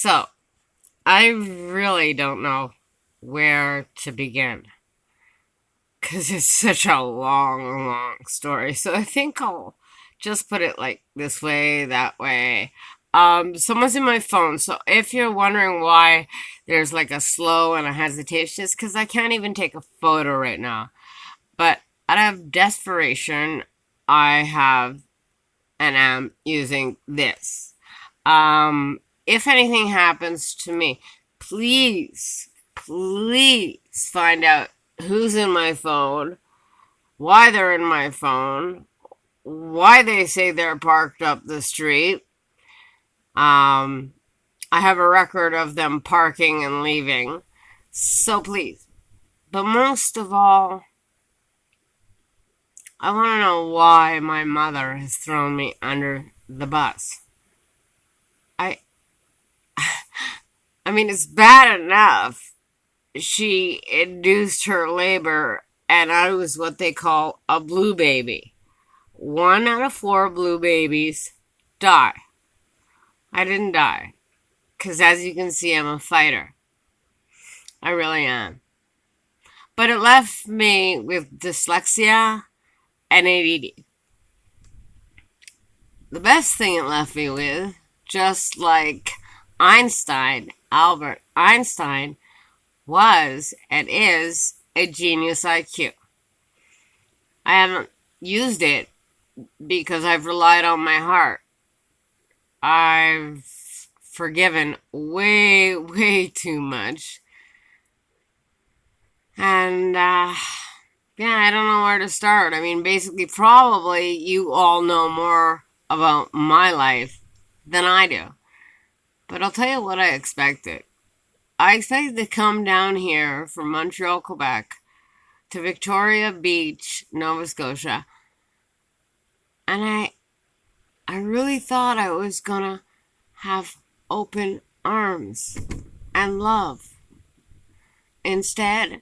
So, I really don't know where to begin because it's such a long, long story. So, I think I'll just put it like this way, that way. Someone's in my phone. So, if you're wondering why there's like a slow and a hesitation, it's because I can't even take a photo right now. But out of desperation, I have and am using this. If anything happens to me, please, please find out who's in my phone, why they're in my phone, why they say they're parked up the street. Um, I have a record of them parking and leaving. So please. But most of all, I want to know why my mother has thrown me under the bus. I I mean, it's bad enough she induced her labor, and I was what they call a blue baby. 1 out of 4 blue babies die. I didn't die. Because as you can see, I'm a fighter. I really am. But it left me with dyslexia and ADD. The best thing it left me with, just like Albert Einstein, was and is a genius IQ. I haven't used it because I've relied on my heart. I've forgiven way, way too much. And, yeah, I don't know where to start. I mean, basically, probably you all know more about my life than I do. But I'll tell you what I expected. I expected to come down here from Montreal, Quebec, to Victoria Beach, Nova Scotia, and I really thought I was gonna have open arms and love. Instead,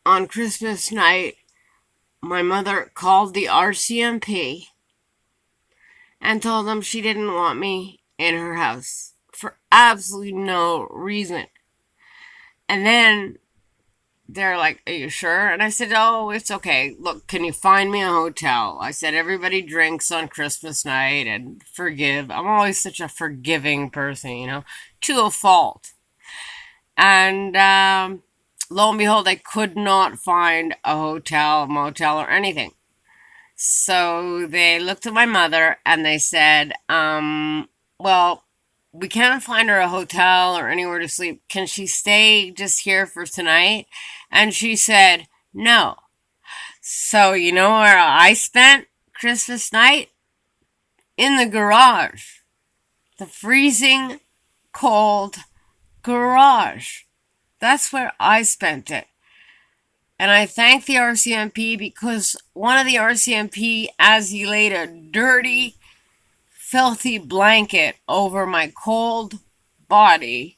on Christmas night, my mother called the RCMP and told them she didn't want me in her house for absolutely no reason. And then they're like, "Are you sure?" And I said, "Oh, it's okay. Look, can you find me a hotel?" I said, "Everybody drinks on Christmas night and forgive." I'm always such a forgiving person, to a fault. And lo and behold, I could not find a hotel, motel, or anything. So they looked at my mother and they said, well, we can't find her a hotel or anywhere to sleep. Can she stay just here for tonight? And she said, no. So you know where I spent Christmas night? In the garage. The freezing cold garage. That's where I spent it. And I thank the RCMP because one of the RCMP, as he laid a dirty, filthy blanket over my cold body,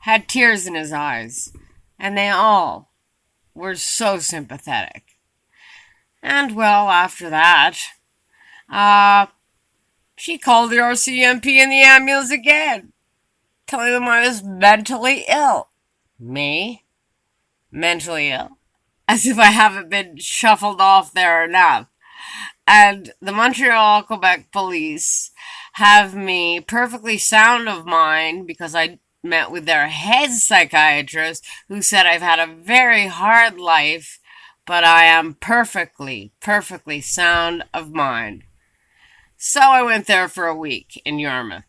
had tears in his eyes. And they all were so sympathetic. And well, after that, she called the RCMP and the ambulance again, telling them I was mentally ill. Me? Mentally ill? As if I haven't been shuffled off there enough. And the Montreal, Quebec police have me perfectly sound of mind because I met with their head psychiatrist who said I've had a very hard life, but I am perfectly, perfectly sound of mind. So I went there for a week in Yarmouth.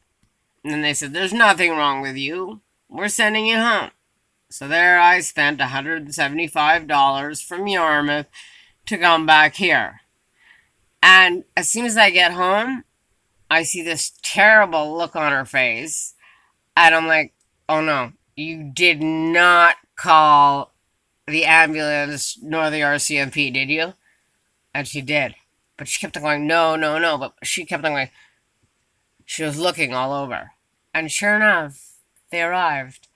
And then they said, there's nothing wrong with you. We're sending you home. So there I spent $175 from Yarmouth to come back here. And as soon as I get home, I see this terrible look on her face. And I'm like, oh no, you did not call the ambulance nor the RCMP, did you? And she did. But she kept on going, no, no, no. But she kept on going, she was looking all over. And sure enough, they arrived.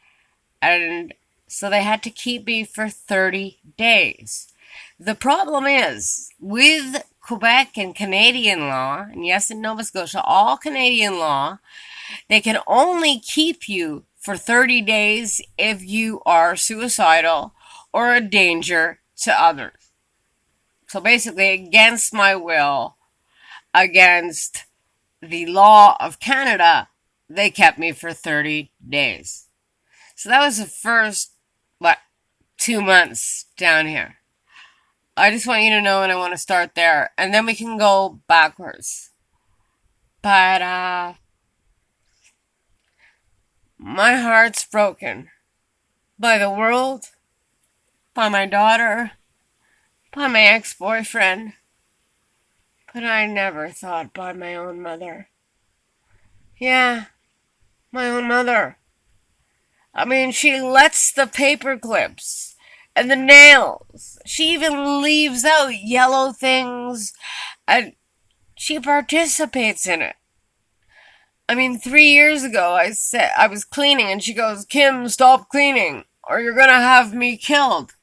And so they had to keep me for 30 days. The problem is, with Quebec and Canadian law, and yes, in Nova Scotia, all Canadian law, they can only keep you for 30 days if you are suicidal or a danger to others. So basically, against my will, against the law of Canada, they kept me for 30 days. So that was the first, 2 months down here. I just want you to know, and I want to start there, and then we can go backwards. But, my heart's broken by the world, by my daughter, by my ex-boyfriend, but I never thought by my own mother. Yeah, my own mother. I mean, she lets the paper clips and the nails. She even leaves out yellow things, and she participates in it. I mean, 3 years ago, I said I was cleaning, and she goes, "Kim, stop cleaning, or you're gonna have me killed."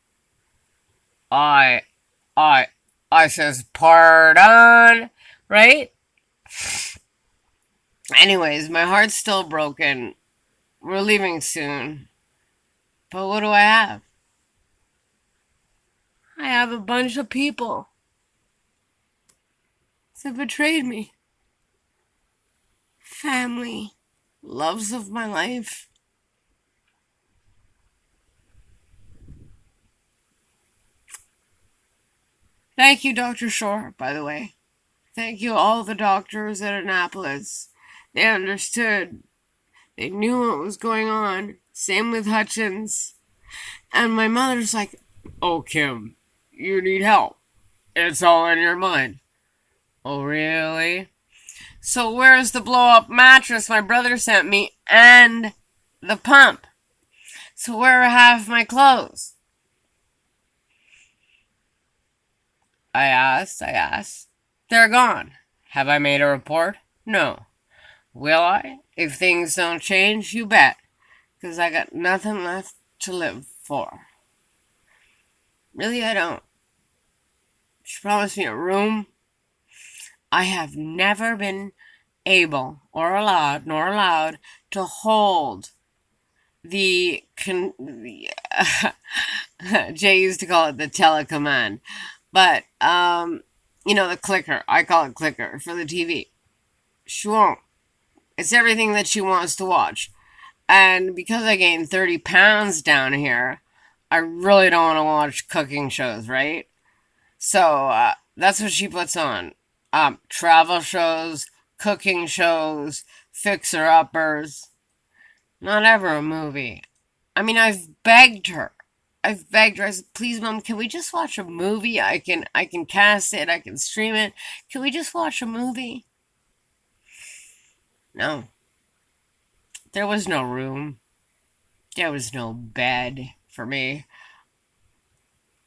I, I, I says, "Pardon," right? Anyways, my heart's still broken. We're leaving soon. But what do I have? I have a bunch of people that betrayed me. Family. Loves of my life. Thank you, Dr. Shore, by the way. Thank you, all the doctors at Annapolis. They understood. They knew what was going on. Same with Hutchins. And my mother's like, "Oh, Kim, you need help. It's all in your mind." "Oh, really?" "So where's the blow-up mattress my brother sent me and the pump? So where are half my clothes?" I asked. "They're gone." "Have I made a report?" "No." "Will I? If things don't change, you bet. 'Cause I got nothing left to live for." "Really, I don't." She promised me a room. I have never been able or allowed to hold Jay used to call it the telecommand, but the clicker. I call it clicker for the TV. She won't. It's everything that she wants to watch, and because I gained 30 pounds down here, I really don't want to watch cooking shows, right? So that's what she puts on. Travel shows, cooking shows, fixer-uppers. Not ever a movie. I mean, I've begged her. I said, "Please, Mom, can we just watch a movie? I can cast it. I can stream it. Can we just watch a movie?" No. There was no room. There was no bed for me.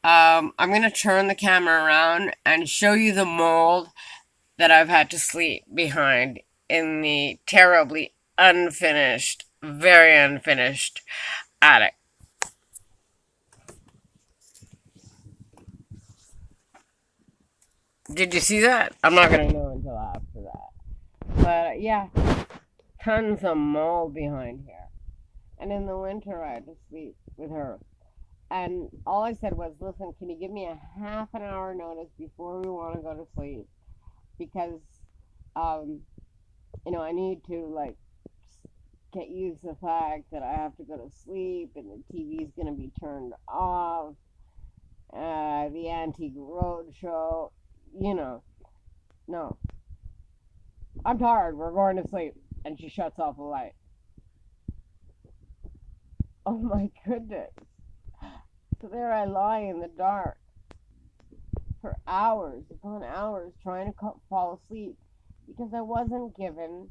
I'm gonna turn the camera around and show you the mold that I've had to sleep behind in the terribly unfinished, very unfinished attic. Did you see that? I'm not gonna know until after that. But yeah, tons of mold behind here. And in the winter, I had to sleep with her. And all I said was, "Listen, can you give me a half an hour notice before we want to go to sleep? Because, um, I need to, get used to the fact that I have to go to sleep and the TV's going to be turned off, the Antique Roadshow, No. I'm tired. We're going to sleep." And she shuts off the light. Oh my goodness. So there I lie in the dark for hours upon hours trying to fall asleep because I wasn't given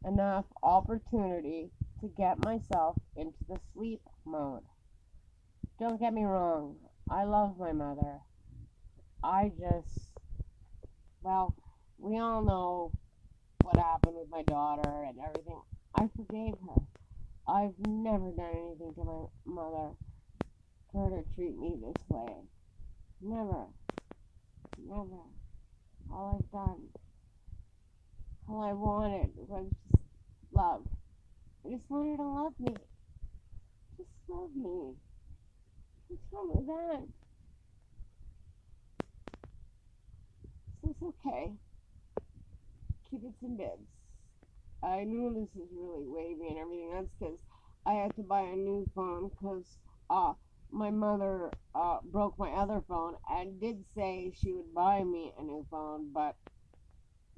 enough opportunity to get myself into the sleep mode. Don't get me wrong. I love my mother. We all know what happened with my daughter and everything. I forgave her. I've never done anything to my mother for her to treat me this way. Never. Never. All I've done, all I wanted was just love. I just want her to love me. Just love me. What's wrong with that? So it's okay. Keep it in beds. I know this is really wavy and everything. That's because I had to buy a new phone because my mother broke my other phone and did say she would buy me a new phone, but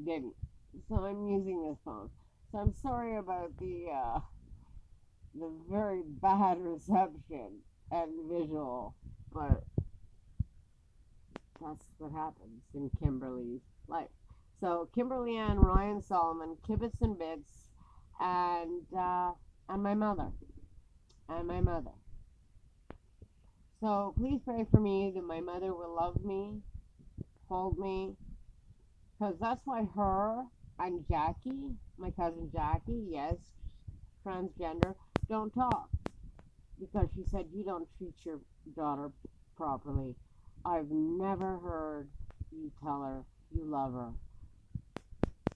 didn't. So I'm using this phone. So I'm sorry about the very bad reception and visual, but that's what happens in Kimberly's life. So Kimberly Ann, Ryan Solomon, Kibitz and Bits, and my mother, and my mother. So please pray for me that my mother will love me, hold me, because that's why her and Jackie, my cousin Jackie, yes, transgender, don't talk. Because she said, you don't treat your daughter properly. I've never heard you tell her you love her.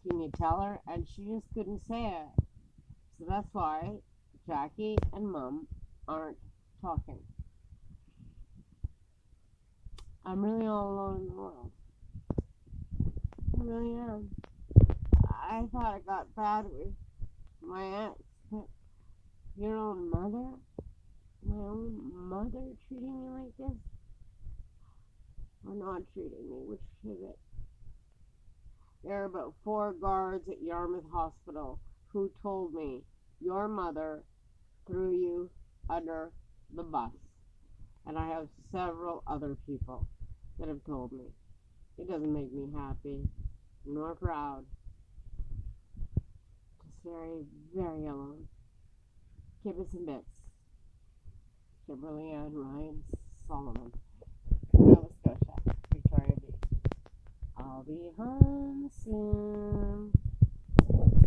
Can you tell her? And she just couldn't say it. So that's why Jackie and Mom aren't talking. I'm really all alone in the world. I really am. I thought it got bad with my ex, but your own mother? My own mother treating me like this? Or not treating me? Which is it? There are about 4 guards at Yarmouth Hospital who told me your mother threw you under the bus. And I have several other people that have told me. It doesn't make me happy nor proud. Just very, very alone. Kibitz and Bits. Kimberly Ann Ryan Solomon. Nova Scotia, Victoria Beach. I'll be home soon.